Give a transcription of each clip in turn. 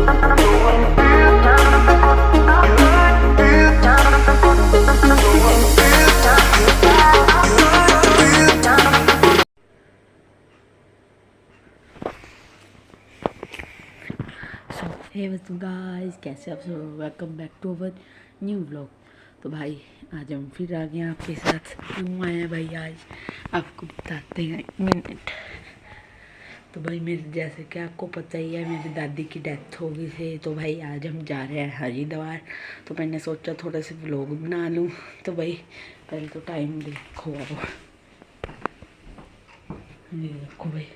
Hey guys, कैसे आप सब। Welcome back to our new vlog. तो भाई आज हम फिर आ गए आपके साथ। क्यों आए हैं भाई आज आपको बताते हैं, एक मिनट। तो भाई मेरे जैसे कि आपको पता ही है, मेरी दादी की डेथ हो गई थी। तो भाई आज हम जा रहे हैं हरिद्वार। तो मैंने सोचा थोड़ा से व्लॉग बना लूँ। तो भाई पहले तो टाइम देखो, ये देखो भाई,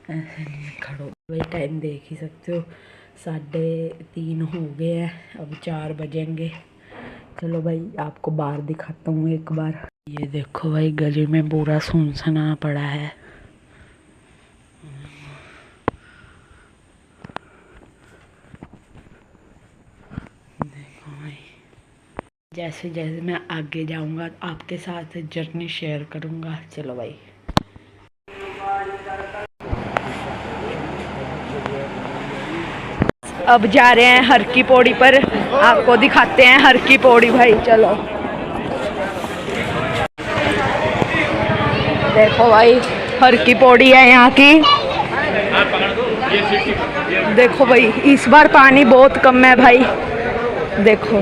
ऐसे नहीं खड़ो भाई, टाइम देख ही सकते हो, 3:30 हो गए हैं, अब 4 बजेंगे। चलो भाई आपको बाहर दिखाता हूँ एक बार। ये देखो भाई, गली में पूरा सुनसना पड़ा है। देखो भाई, जैसे जैसे मैं आगे जाऊँगा आपके साथ जर्नी शेयर करूँगा। चलो भाई, अब जा रहे हैं हर की पौड़ी पर, आपको दिखाते हैं हर की पौड़ी भाई। चलो देखो भाई, हर की पौड़ी है यहाँ की। देखो भाई, इस बार पानी बहुत कम है भाई। देखो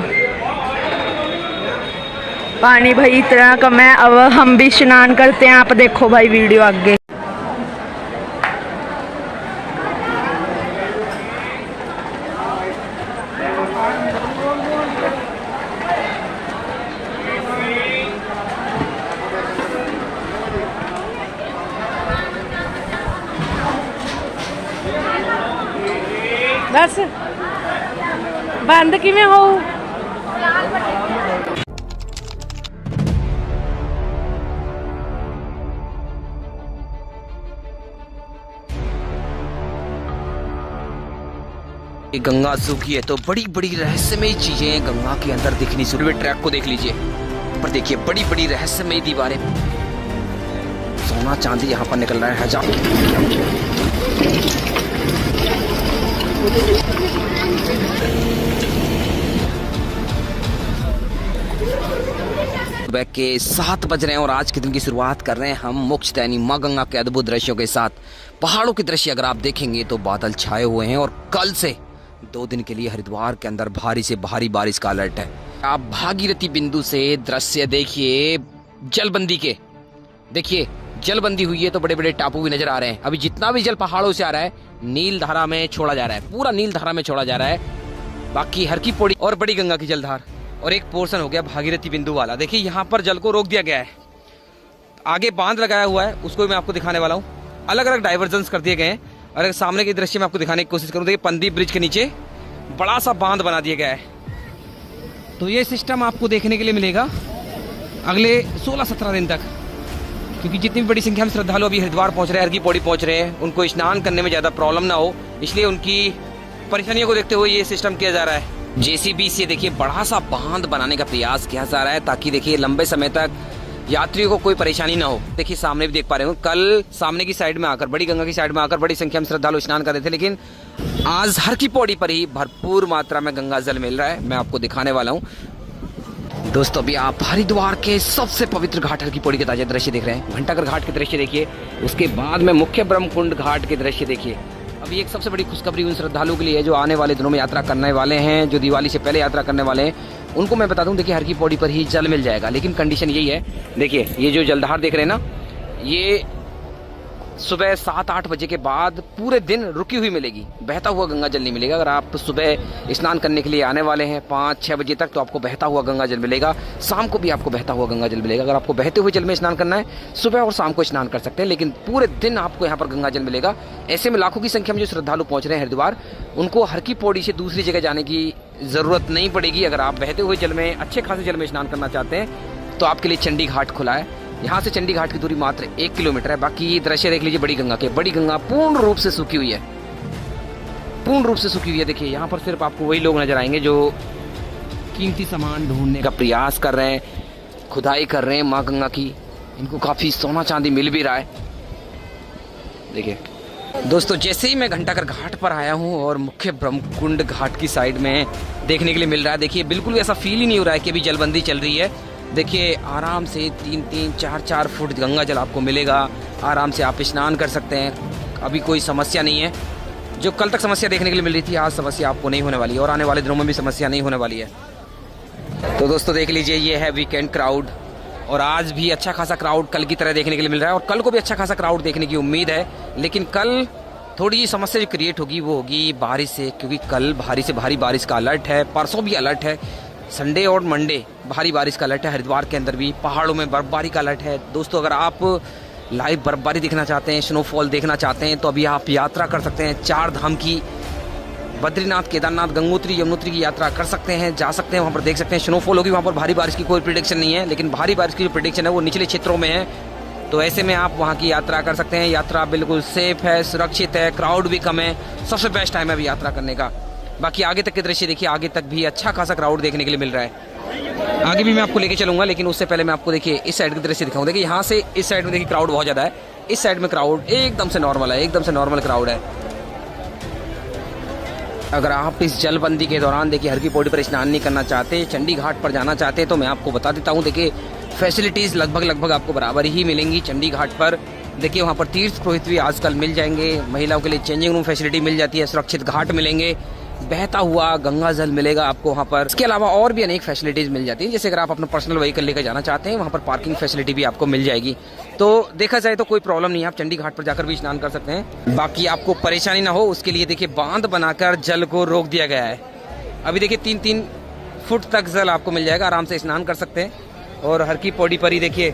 पानी भाई इतना कम है। अब हम भी स्नान करते हैं, आप देखो भाई वीडियो आगे। बस बंद किवें हो। गंगा सूखी है तो बड़ी बड़ी रहस्यमयी चीजें गंगा के अंदर दिखनी शुरू हुई। ट्रैक को देख लीजिए, पर देखिए बड़ी बड़ी रहस्यमयी दीवारें, सोना चांदी यहाँ पर निकल रहा है। सुबह के 7 बज रहे हैं और आज के दिन की शुरुआत कर रहे हैं हम मोक्षदायिनी माँ गंगा के अद्भुत दृश्यों के साथ। पहाड़ों के दृश्य अगर आप देखेंगे तो बादल छाए हुए हैं और कल से 2 दिन के लिए हरिद्वार के अंदर भारी से भारी बारिश का अलर्ट है। आप भागीरथी बिंदु से दृश्य देखिए, जलबंदी के देखिए, जलबंदी हुई है तो बड़े बड़े टापू भी नजर आ रहे हैं। अभी जितना भी जल पहाड़ों से आ रहा है नील धारा में छोड़ा जा रहा है, पूरा नील धारा में छोड़ा जा रहा है। बाकी हर की पौड़ी और बड़ी गंगा की जलधार और एक पोर्शन हो गया भागीरथी बिंदु वाला। देखिए यहाँ पर जल को रोक दिया गया है, आगे बांध लगाया हुआ है, उसको मैं आपको दिखाने वाला हूँ। अलग अलग डाइवर्जन कर दिए गए हैं और एक सामने के दृश्य में आपको दिखाने की कोशिश करूँ। देखिए पंदीप ब्रिज के नीचे बड़ा सा बांध बना दिया गया है। तो ये सिस्टम आपको देखने के लिए मिलेगा अगले 16-17 दिन तक, क्योंकि जितनी भी बड़ी संख्या में श्रद्धालु अभी हरिद्वार पहुंच रहे हैं, हर की पौड़ी पहुंच रहे हैं, उनको स्नान करने में ज्यादा प्रॉब्लम ना हो, इसलिए उनकी परेशानियों को देखते हुए ये सिस्टम किया जा रहा है। जेसीबी से देखिए बड़ा सा बांध बनाने का प्रयास किया जा रहा है, ताकि देखिए लंबे समय तक यात्रियों को कोई परेशानी ना हो। देखिए सामने भी देख पा रहे हो, कल सामने की साइड में आकर, बड़ी गंगा की साइड में आकर बड़ी संख्या में श्रद्धालु स्नान कर रहे थे, लेकिन आज हर की पौड़ी पर ही भरपूर मात्रा में गंगा जल मिल रहा है। मैं आपको दिखाने वाला हूँ। दोस्तों अभी आप हरिद्वार के सबसे पवित्र घाट हर की पौड़ी के ताजा दृश्य देख रहे हैं। घंटाघर घाट के दृश्य देखिए, उसके बाद में मुख्य ब्रह्मकुंड घाट के दृश्य देखिए। अभी एक सबसे बड़ी खुशखबरी उन श्रद्धालुओं के लिए है जो आने वाले दिनों में यात्रा करने वाले हैं, जो दिवाली से पहले यात्रा करने वाले हैं, उनको मैं बता दूं, देखिए हर की पौड़ी पर ही जल मिल जाएगा, लेकिन कंडीशन यही है। देखिए ये जो जलधार देख रहे हैं ना, ये सुबह 7-8 बजे के बाद पूरे दिन रुकी हुई मिलेगी, बहता हुआ गंगा जल नहीं मिलेगा। अगर आप सुबह स्नान करने के लिए आने वाले हैं 5-6 बजे तक, तो आपको बहता हुआ गंगा जल मिलेगा। शाम को भी आपको बहता हुआ गंगा जल मिलेगा। अगर आपको बहते हुए जल में स्नान करना है, सुबह और शाम को स्नान कर सकते हैं, लेकिन पूरे दिन आपको यहाँ पर गंगा जल मिलेगा। ऐसे में लाखों की संख्या में जो श्रद्धालु पहुंच रहे हैं हरिद्वार, उनको हर की पौड़ी से दूसरी जगह जाने की जरूरत नहीं पड़ेगी। अगर आप बहते हुए जल में, अच्छे खासे जल में स्नान करना चाहते हैं, तो आपके लिए चंडी घाट खुला है। यहाँ से चंडी घाट की दूरी मात्र 1 किलोमीटर है। बाकी दृश्य देख लीजिए बड़ी गंगा के। बड़ी गंगा पूर्ण रूप से सूखी हुई है, पूर्ण रूप से सूखी हुई है। देखिए यहाँ पर सिर्फ आपको वही लोग नजर आएंगे जो कीमती सामान ढूंढने का प्रयास कर रहे हैं, खुदाई कर रहे हैं माँ गंगा की। इनको काफी सोना चांदी मिल भी रहा है। देखिए दोस्तों जैसे ही मैं घंटाघर घाट पर आया हूँ और मुख्य ब्रह्मकुंड घाट की साइड में देखने के लिए मिल रहा है, देखिए बिल्कुल भी ऐसा फील ही नहीं हो रहा है कि अभी जलबंदी चल रही है। देखिए आराम से 3-3, 4-4 फुट गंगा जल आपको मिलेगा, आराम से आप स्नान कर सकते हैं, अभी कोई समस्या नहीं है। जो कल तक समस्या देखने के लिए मिल रही थी, आज समस्या आपको नहीं होने वाली है और आने वाले दिनों में भी समस्या नहीं होने वाली है। तो दोस्तों देख लीजिए, ये है वीकेंड क्राउड और आज भी अच्छा खासा क्राउड कल की तरह देखने के लिए मिल रहा है और कल को भी अच्छा खासा क्राउड देखने की उम्मीद है। लेकिन कल थोड़ी जी समस्या जो क्रिएट होगी वो होगी बारिश से, क्योंकि कल भारी से भारी बारिश का अलर्ट है, परसों भी अलर्ट है, संडे और मंडे भारी बारिश का अलर्ट है। हरिद्वार के अंदर भी पहाड़ों में बर्फबारी का अलर्ट है। दोस्तों अगर आप लाइव बर्फबारी देखना चाहते हैं, स्नोफॉल देखना चाहते हैं, तो अभी आप यात्रा कर सकते हैं 4 धाम की, बद्रीनाथ, केदारनाथ, गंगोत्री, यमुनोत्री की यात्रा कर सकते हैं, जा सकते हैं, वहाँ पर देख सकते हैं स्नोफॉल होगी। वहाँ पर भारी बारिश की कोई प्रेडिक्शन नहीं है, लेकिन भारी बारिश की जो प्रेडिक्शन है वो निचले क्षेत्रों में है, तो ऐसे में आप वहाँ की यात्रा कर सकते हैं। यात्रा बिल्कुल सेफ है, सुरक्षित है, क्राउड भी कम है, सबसे बेस्ट टाइम है अभी यात्रा करने का। बाकी आगे तक के दृश्य देखिए, आगे तक भी अच्छा खासा क्राउड देखने के लिए मिल रहा है। आगे भी मैं आपको लेके चलूंगा, लेकिन उससे पहले मैं आपको देखिए इस साइड के दृश्य दिखाऊं। देखिए यहाँ से इस साइड में देखिए क्राउड बहुत ज़्यादा है, इस साइड में क्राउड एकदम से नॉर्मल है, एकदम से नॉर्मल क्राउड है। अगर आप इस जलबंदी के दौरान देखिए हर की पौड़ी पर स्नान नहीं करना चाहते, चंडी घाट पर जाना चाहते, तो मैं आपको बता देता हूँ। देखिए फैसिलिटीज़ लगभग आपको बराबर ही मिलेंगी चंडी घाट पर। देखिए वहाँ पर तीर्थ पुरोहित भी आजकल मिल जाएंगे, महिलाओं के लिए चेंजिंग रूम फैसिलिटी मिल जाती है, सुरक्षित घाट मिलेंगे, बहता हुआ गंगा जल मिलेगा आपको वहाँ पर। इसके अलावा और भी अनेक फैसिलिटीज़ मिल जाती हैं, जैसे अगर आप अपना पर्सनल व्हीकल लेकर जाना चाहते हैं, वहाँ पर पार्किंग फैसिलिटी भी आपको मिल जाएगी। तो देखा जाए तो कोई प्रॉब्लम नहीं है, आप चंडी घाट पर जाकर भी स्नान कर सकते हैं। बाकी आपको परेशानी ना हो उसके लिए देखिए बांध बनाकर जल को रोक दिया गया है। अभी देखिए 3-3 फुट तक जल आपको मिल जाएगा, आराम से स्नान कर सकते हैं। और हर की पौड़ी पर ही देखिए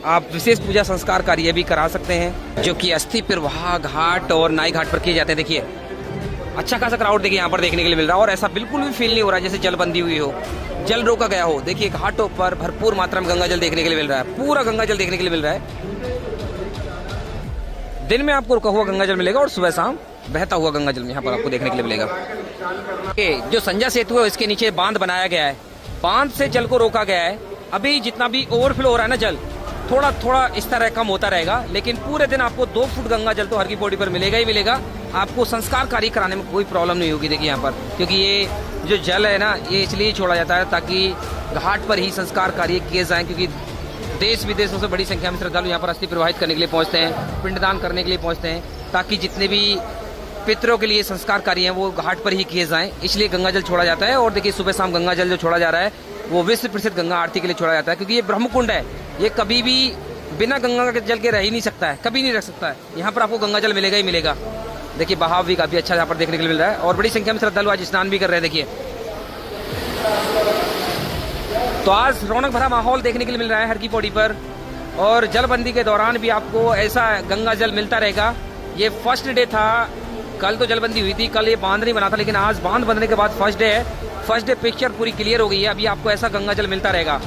आप विशेष पूजा संस्कार कार्य भी करा सकते हैं, जो कि अस्थि प्रवाह घाट और नाई घाट पर किए जाते हैं। देखिए अच्छा खासा क्राउड देखिए यहाँ पर देखने के लिए मिल रहा है और ऐसा बिल्कुल भी फील नहीं हो रहा है जैसे जलबंदी हुई हो, जल रोका गया हो। देखिए घाटों पर भरपूर मात्रा में गंगा जल देखने के लिए मिल रहा है, पूरा गंगा जल देखने के लिए मिल रहा है। दिन में आपको रुका हुआ गंगा जल मिलेगा और सुबह शाम बहता हुआ गंगा जल यहाँ पर आपको देखने के लिए मिलेगा। जो संजय सेतु है इसके नीचे बांध बनाया गया है, बांध से जल को रोका गया है। अभी जितना भी ओवरफ्लो हो रहा है ना जल, थोड़ा थोड़ा इस तरह कम होता रहेगा, लेकिन पूरे दिन आपको 2 फुट गंगा जल तो हर की पौड़ी पर मिलेगा ही मिलेगा। आपको संस्कार कार्य कराने में कोई प्रॉब्लम नहीं होगी। देखिए यहाँ पर, क्योंकि ये जो जल है ना, ये इसलिए छोड़ा जाता है ताकि घाट पर ही संस्कार कार्य किए जाएं, क्योंकि देश विदेशों से बड़ी संख्या में श्रद्धालु यहाँ पर अस्थि प्रवाहित करने के लिए पहुँचते हैं, पिंडदान करने के लिए पहुँचते हैं, ताकि जितने भी पितरों के लिए संस्कार कार्य हैं वो घाट पर ही किए जाएं, इसलिए गंगा जल छोड़ा जाता है। और देखिए सुबह शाम गंगा जल जो छोड़ा जा रहा है वो विश्व प्रसिद्ध गंगा आरती के लिए छोड़ा जाता है, क्योंकि ये ब्रह्मकुंड है, ये कभी भी बिना गंगा के जल के रह ही नहीं सकता है, कभी नहीं रख सकता है। यहाँ पर आपको गंगा जल मिलेगा ही मिलेगा। देखिए बहाव भी काफी अच्छा यहाँ पर देखने के लिए मिल रहा है और बड़ी संख्या में श्रद्धालु आज स्नान भी कर रहे हैं। देखिए तो आज रौनक भरा माहौल देखने के लिए मिल रहा है हर की पौड़ी पर, और जलबंदी के दौरान भी आपको ऐसा गंगा जल मिलता रहेगा। ये फर्स्ट डे था, कल तो जलबंदी हुई थी, कल ये बांध नहीं बना था, लेकिन आज बांध बनने के बाद फर्स्ट डे है। फर्स्ट डे पिक्चर पूरी क्लियर हो गई है, अभी आपको ऐसा गंगा जल मिलता रहेगा।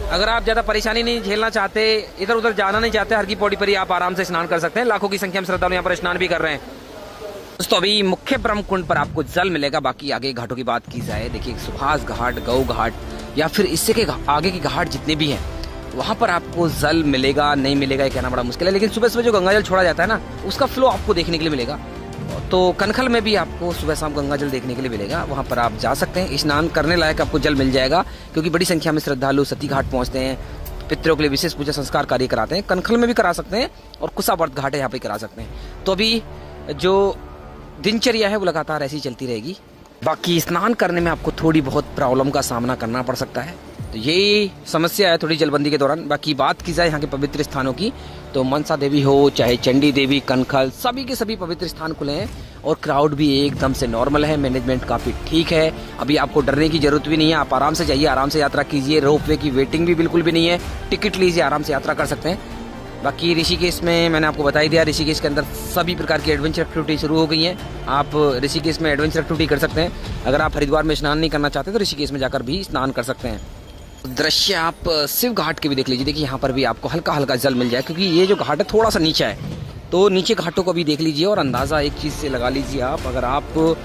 अगर आप ज़्यादा परेशानी नहीं झेलना चाहते, इधर उधर जाना नहीं चाहते, हर की पौड़ी पर ही आप आराम से स्नान कर सकते हैं। लाखों की संख्या में श्रद्धालु यहाँ पर स्नान भी कर रहे हैं। दोस्तों अभी मुख्य ब्रह्मकुंड पर आपको जल मिलेगा। बाकी आगे घाटों की बात की जाए, देखिए सुभाष घाट, गौ घाट या फिर इससे के आगे के घाट जितने भी हैं, वहाँ पर आपको जल मिलेगा नहीं मिलेगा ये कहना बड़ा मुश्किल है, लेकिन सुबह सुबह जो गंगा जल छोड़ा जाता है ना, उसका फ्लो आपको देखने के लिए मिलेगा। तो कनखल में भी आपको सुबह शाम गंगा जल देखने के लिए मिलेगा, वहाँ पर आप जा सकते हैं, स्नान करने लायक आपको जल मिल जाएगा, क्योंकि बड़ी संख्या में श्रद्धालु सती घाट पहुँचते हैं, पितरों के लिए विशेष पूजा संस्कार कार्य कराते हैं। कनखल में भी करा सकते हैं और कुसावर्त घाट है यहाँ पे करा सकते हैं। तो अभी जो दिनचर्या है वो लगातार ऐसी चलती रहेगी। बाकी स्नान करने में आपको थोड़ी बहुत प्रॉब्लम का सामना करना पड़ सकता है, तो यही समस्या है थोड़ी जलबंदी के दौरान। बाकी बात की जाए यहाँ के पवित्र स्थानों की, तो मनसा देवी हो चाहे चंडी देवी, कनखल, सभी के सभी पवित्र स्थान खुले हैं और क्राउड भी एकदम से नॉर्मल है, मैनेजमेंट काफ़ी ठीक है। अभी आपको डरने की जरूरत भी नहीं है, आप आराम से जाइए, आराम से यात्रा कीजिए, रोपवे की वेटिंग भी बिल्कुल भी नहीं है, टिकट लीजिए, आराम से यात्रा कर सकते हैं। बाकी ऋषिकेश में मैंने आपको बता ही दिया, ऋषिकेश के अंदर सभी प्रकार की एडवेंचर एक्टिविटी शुरू हो गई हैं। आप ऋषिकेश में एडवेंचर एक्टिविटी कर सकते हैं। अगर आप हरिद्वार में स्नान नहीं करना चाहते तो ऋषिकेश में जाकर भी स्नान कर सकते हैं। दृश्य आप शिव घाट के भी देख लीजिए। देखिए यहाँ पर भी आपको हल्का हल्का जल मिल जाए, क्योंकि ये जो घाट है थोड़ा सा नीचा है, तो नीचे घाटों को भी देख लीजिए और अंदाज़ा एक चीज़ से लगा लीजिए आप, अगर आप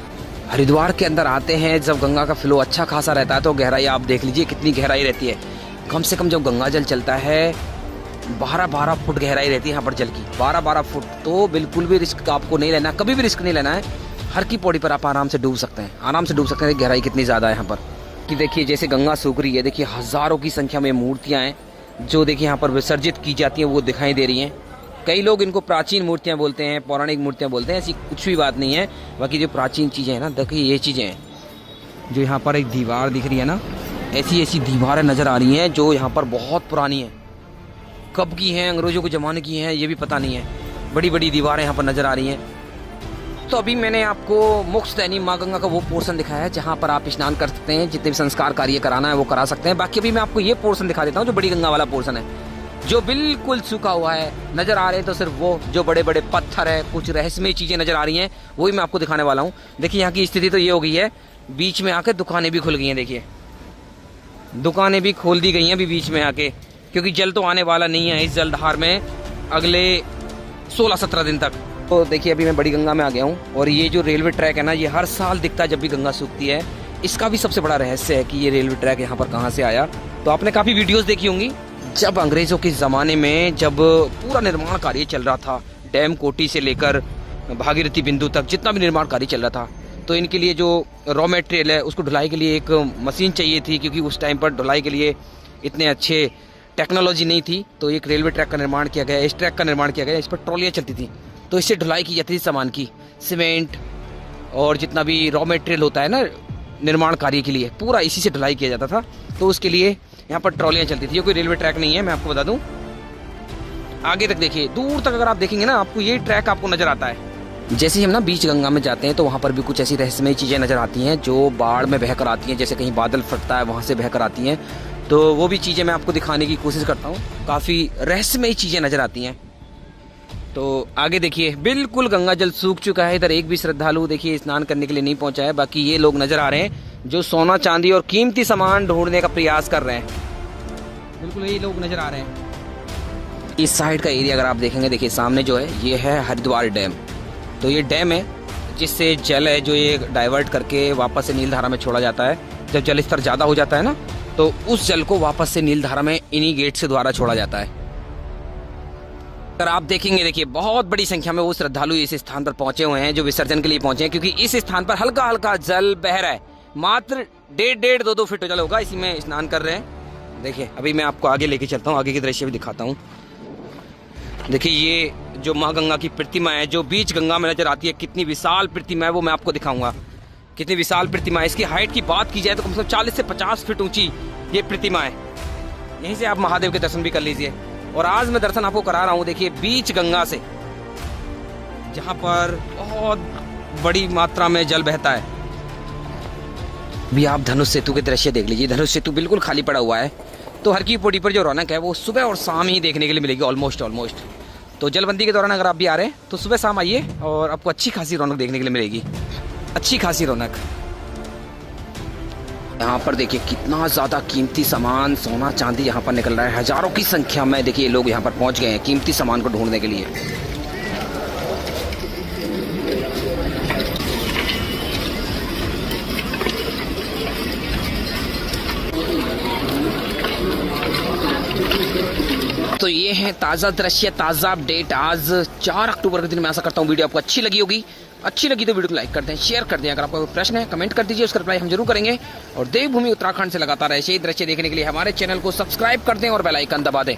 हरिद्वार के अंदर आते हैं जब गंगा का फ्लो अच्छा खासा रहता है तो गहराई आप देख लीजिए कितनी गहराई रहती है। कम से कम जब गंगा जल चलता है 12-12 फुट गहराई रहती है यहाँ पर जल की, 12-12 फुट। तो बिल्कुल भी रिस्क आपको नहीं लेना, कभी भी रिस्क नहीं लेना है। हर की पौड़ी पर आप आराम से डूब सकते हैं, आराम से डूब सकते हैं। गहराई कितनी ज़्यादा है यहाँ पर कि देखिए, जैसे गंगा सूख रही है, देखिए हज़ारों की संख्या में मूर्तियाँ हैं जो देखिए यहाँ पर विसर्जित की जाती हैं, वो दिखाई दे रही हैं। कई लोग इनको प्राचीन मूर्तियाँ बोलते हैं, पौराणिक मूर्तियाँ बोलते हैं, ऐसी कुछ भी बात नहीं है। बाकी जो प्राचीन चीज़ें हैं ना, देखिए ये चीज़ें हैं जो यहाँ पर एक दीवार दिख रही है ना, ऐसी ऐसी दीवारें नज़र आ रही हैं जो यहाँ पर बहुत पुरानी हैं, कब की हैं, अंग्रेज़ों के ज़माने की हैं, ये भी पता नहीं है। बड़ी बड़ी दीवारें यहाँ पर नज़र आ रही हैं। तो अभी मैंने आपको मोक्षदायिनी माँ गंगा का वो पोर्शन दिखाया है जहाँ पर आप स्नान कर सकते हैं, जितने भी संस्कार कार्य कराना है वो करा सकते हैं। बाकी अभी मैं आपको ये पोर्शन दिखा देता हूँ जो बड़ी गंगा वाला पोर्शन है, जो बिल्कुल सूखा हुआ है। नज़र आ रहे हैं तो सिर्फ वो जो बड़े बड़े पत्थर है, कुछ रहस्यमय चीज़ें नज़र आ रही हैं, वही मैं आपको दिखाने वाला हूँ। देखिए यहाँ की स्थिति तो ये हो गई है, बीच में आके दुकानें भी खुल गई हैं। देखिए दुकानें भी खोल दी गई हैं अभी बीच में आके, क्योंकि जल तो आने वाला नहीं है इस जलधार में अगले 16-17 दिन तक। तो देखिए अभी मैं बड़ी गंगा में आ गया हूँ, और ये जो रेलवे ट्रैक है ना, ये हर साल दिखता है जब भी गंगा सूखती है। इसका भी सबसे बड़ा रहस्य है कि ये रेलवे ट्रैक यहाँ पर कहाँ से आया। तो आपने काफ़ी वीडियोज़ देखी होंगी, जब अंग्रेज़ों के ज़माने में जब पूरा निर्माण कार्य चल रहा था, डैम कोटी से लेकर भागीरथी बिंदु तक जितना भी निर्माण कार्य चल रहा था, तो इनके लिए जो रॉ मटेरियल है उसको ढुलाई के लिए एक मशीन चाहिए थी, क्योंकि उस टाइम पर ढुलाई के लिए इतने अच्छे टेक्नोलॉजी नहीं थी। तो एक रेलवे ट्रैक का निर्माण किया गया, इस ट्रैक का निर्माण किया गया, इस पर ट्रॉलियाँ चलती थी, तो इससे ढुलाई की जाती थी सामान की, सीमेंट और जितना भी रॉ मटेरियल होता है ना निर्माण कार्य के लिए, पूरा इसी से ढुलाई किया जाता था। तो उसके लिए यहाँ पर ट्रॉलियाँ चलती थी। ये कोई रेलवे ट्रैक नहीं है, मैं आपको बता दूँ। आगे तक देखिए, दूर तक अगर आप देखेंगे ना, आपको ये ट्रैक आपको नज़र आता है। जैसे ही हम ना बीच गंगा में जाते हैं तो वहाँ पर भी कुछ ऐसी रहस्यमय चीज़ें नज़र आती हैं जो बाढ़ में बह कर आती हैं, जैसे कहीं बादल फटता है वहाँ से बह कर आती हैं। तो वो भी चीज़ें मैं आपको दिखाने की कोशिश करता हूँ, काफ़ी रहस्यमय चीज़ें नज़र आती हैं। तो आगे देखिए, बिल्कुल गंगा जल सूख चुका है, इधर एक भी श्रद्धालु देखिए स्नान करने के लिए नहीं पहुँचा है। बाकी ये लोग नज़र आ रहे हैं जो सोना चांदी और कीमती सामान ढूंढने का प्रयास कर रहे हैं, बिल्कुल यही लोग नज़र आ रहे हैं। इस साइड का एरिया अगर आप देखेंगे, देखिए सामने जो है ये है हरिद्वार डैम। तो ये डैम है जिससे जल है जो ये डाइवर्ट करके वापस से नीलधारा में छोड़ा जाता है। जब जल स्तर ज़्यादा हो जाता है ना, तो उस जल को वापस से नीलधारा में इन्हीं गेट से द्वारा छोड़ा जाता है। अगर आप देखेंगे, देखिए बहुत बड़ी संख्या में वो श्रद्धालु इस स्थान पर पहुंचे हुए हैं जो विसर्जन के लिए पहुंचे हैं, क्योंकि इस स्थान पर हल्का हल्का जल बह रहा है, मात्र 1.5-2 फीट जल होगा, इसी में स्नान कर रहे हैं। देखिए अभी मैं आपको आगे लेके चलता हूँ, आगे की दृश्य भी दिखाता हूँ। देखिए ये जो माँ गंगा की प्रतिमा है जो बीच गंगा में नजर आती है, कितनी विशाल प्रतिमा है वो मैं आपको दिखाऊंगा। कितनी विशाल प्रतिमा है, इसकी हाइट की बात की जाए तो कम से कम 40 से 50 फीट ऊंची ये प्रतिमा है। यहीं से आप महादेव के दर्शन भी कर लीजिए। और आज मैं दर्शन आपको करा रहा हूँ, देखिए बीच गंगा से, जहाँ पर बहुत बड़ी मात्रा में जल बहता है। भी आप धनुष सेतु के दृश्य देख लीजिए, धनुष सेतु बिल्कुल खाली पड़ा हुआ है। तो हर की पौड़ी पर जो रौनक है वो सुबह और शाम ही देखने के लिए मिलेगी, ऑलमोस्ट। तो जलबंदी के दौरान अगर आप भी आ रहे हैं तो सुबह शाम आइए और आपको अच्छी खासी रौनक देखने के लिए मिलेगी, अच्छी खासी रौनक। यहाँ पर देखिए कितना ज़्यादा कीमती सामान, सोना चांदी यहाँ पर निकल रहा है। हजारों की संख्या में देखिए लोग यहाँ पर पहुँच गए हैं कीमती सामान को ढूंढने के लिए। तो ये है ताज़ा दृश्य, ताज़ा अपडेट आज 4 अक्टूबर के दिन। मैं आशा करता हूँ वीडियो आपको अच्छी लगी होगी। अच्छी लगी तो वीडियो को लाइक कर दें, शेयर कर दें। अगर आपका कोई प्रश्न है कमेंट कर दीजिए, उसका रिप्लाई हम जरूर करेंगे। और देवभूमि उत्तराखंड से लगातार ऐसे ही दृश्य देखने के लिए हमारे चैनल को सब्सक्राइब कर दें और बेल आइकन दबा दें।